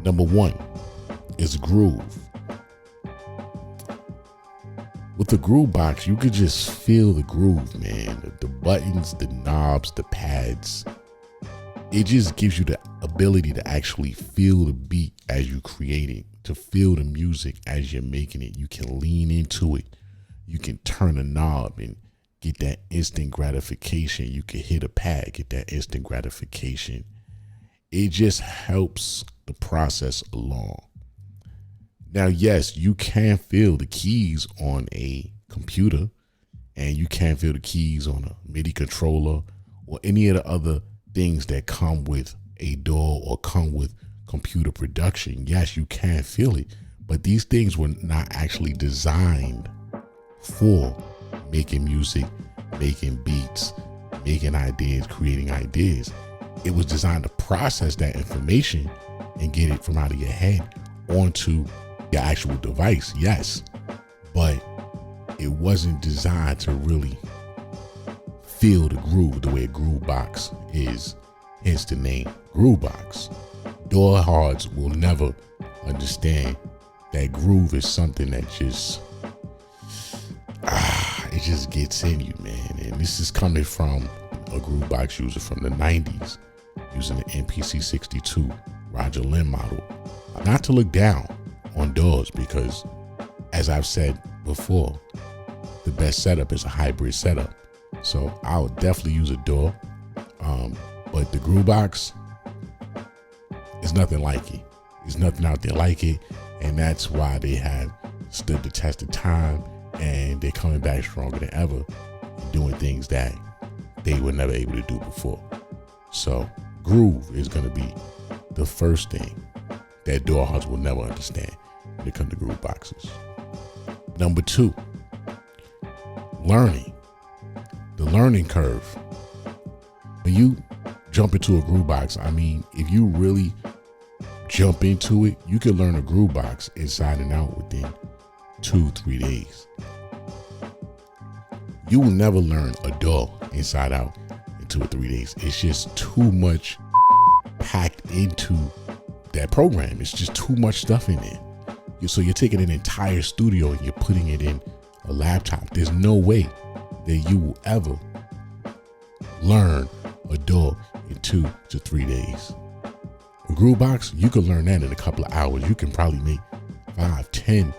Number one is groove. With the Groovebox, you could just feel the groove, man. The buttons, the knobs, the pads. It just gives you the ability to actually feel the beat as you're creating, to feel the music as you're making it. You can lean into it. You can turn a knob and get that instant gratification. You can hit a pad, get that instant gratification. It just helps the process along. Now, yes, you can feel the keys on a computer, and you can feel the keys on a MIDI controller or any of the other things that come with a DAW or come with computer production. Yes, you can feel it, but these things were not actually designed for making music, making beats, making ideas, creating ideas. It was designed to process that information and get it from out of your head onto your actual device, yes, but it wasn't designed to really feel the groove the way a Groovebox is, hence the name Groovebox. Diehards will never understand that groove is something that just, it just gets in you, man. And this is coming from a Groovebox user from the 90s using the MPC 62 Roger Lynn model. Not to look down on DAWs, because as I've said before, the best setup is a hybrid setup. So I would definitely use a DAW, but the Groovebox is nothing like it. There's nothing out there like it, and that's why they have stood the test of time, and they're coming back stronger than ever and doing things that they were never able to do before. So groove is going to be the first thing that diehards will never understand when it comes to Grooveboxes. Number two, learning. The learning curve. When you jump into a Groovebox, I mean, if you really jump into it, you can learn a Groovebox inside and out within 2-3 days. You will never learn a DAW inside out in 2 or 3 days. It's just too much packed into that program. It's just too much stuff in there. So you're taking an entire studio and you're putting it in a laptop. There's no way that you will ever learn a DAW in 2 to 3 days. A Groovebox, you can learn that in a couple of hours. You can probably make 5, 10,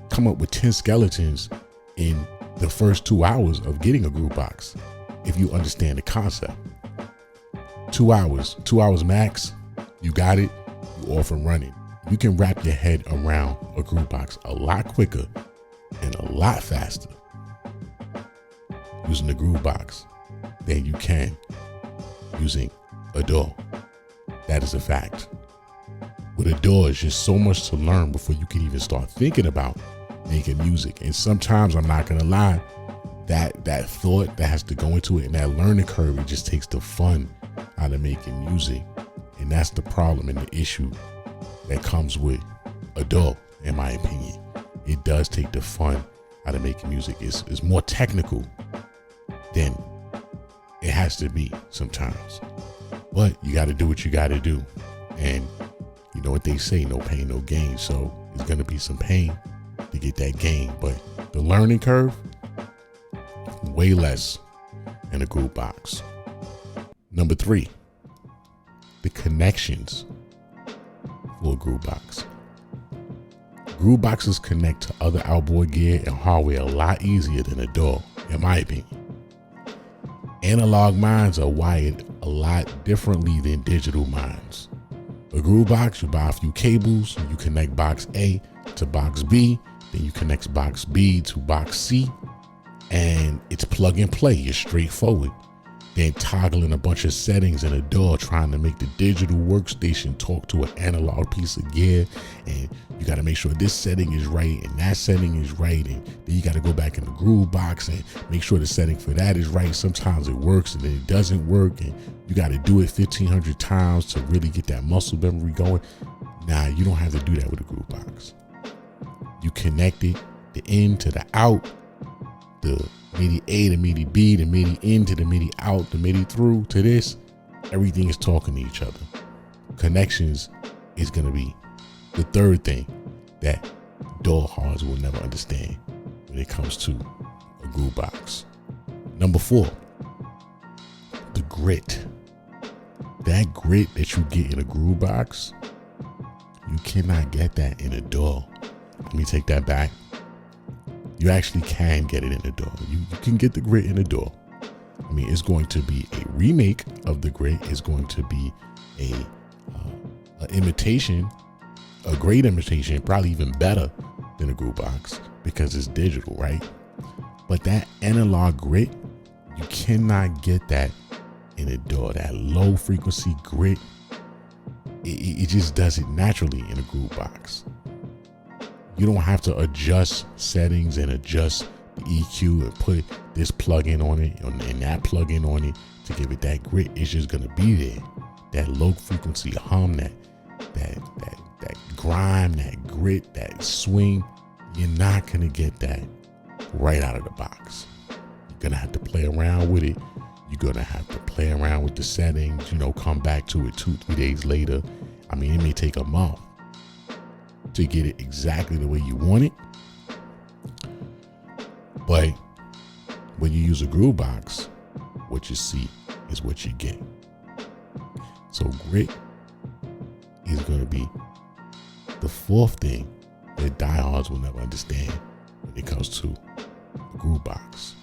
come up with 10 skeletons in the first 2 hours of getting a Groovebox, if you understand the concept. 2 hours max, you got it, you off and running. You can wrap your head around a Groovebox a lot quicker and a lot faster using the Groovebox than you can using a DAW. That is a fact. With a DAW, it's just so much to learn before you can even start thinking about making music. And sometimes, I'm not gonna lie, that thought that has to go into it and that learning curve, it just takes the fun out of making music. And that's the problem and the issue that comes with a DAW, in my opinion. It does take the fun out of making music. It's more technical than it has to be sometimes. But you got to do what you got to do. And you know what they say, no pain, no gain. So it's going to be some pain to get that gain. But the learning curve, way less in a Groovebox. Number 3, the connections for a Groovebox. Grooveboxes connect to other outboard gear and hardware a lot easier than a DAW, in my opinion. Analog minds are wired a lot differently than digital minds. A Groovebox, you buy a few cables, you connect box A to box B, then you connect box B to box C, and it's plug and play. It's straightforward. Then toggling a bunch of settings in a DAW, trying to make the digital workstation talk to an analog piece of gear, and you got to make sure this setting is right and that setting is right, and then you got to go back in the Groovebox and make sure the setting for that is right. Sometimes it works and then it doesn't work, and you got to do it 1,500 times to really get that muscle memory going. Nah, you don't have to do that with a Groovebox. You connect it, the in to the out, the MIDI A to MIDI B, the MIDI in to the MIDI out, the MIDI through to this. Everything is talking to each other. Connections is going to be the third thing that DAW hearts will never understand when it comes to a groove box. Number 4, the grit. That grit that you get in a groove box, you cannot get that in a DAW. Let me take that back. You actually can get it in a DAW. You can get the grit in a DAW. I mean, it's going to be a remake of the grit. It's going to be a imitation, a great imitation, probably even better than a groove box because it's digital, right? But that analog grit, you cannot get that in a DAW. That low frequency grit, it just does it naturally in a groove box. You don't have to adjust settings and adjust the EQ and put this plugin on it and that plugin on it to give it that grit. It's just gonna be there. That low frequency hum, that grime, that grit, that swing. You're not gonna get that right out of the box. You're gonna have to play around with it. You're gonna have to play around with the settings, come back to it 2-3 days later. I mean, it may take a month to get it exactly the way you want it. But when you use a groove box, what you see is what you get. So grit is going to be the 4th thing that diehards will never understand when it comes to a groove box.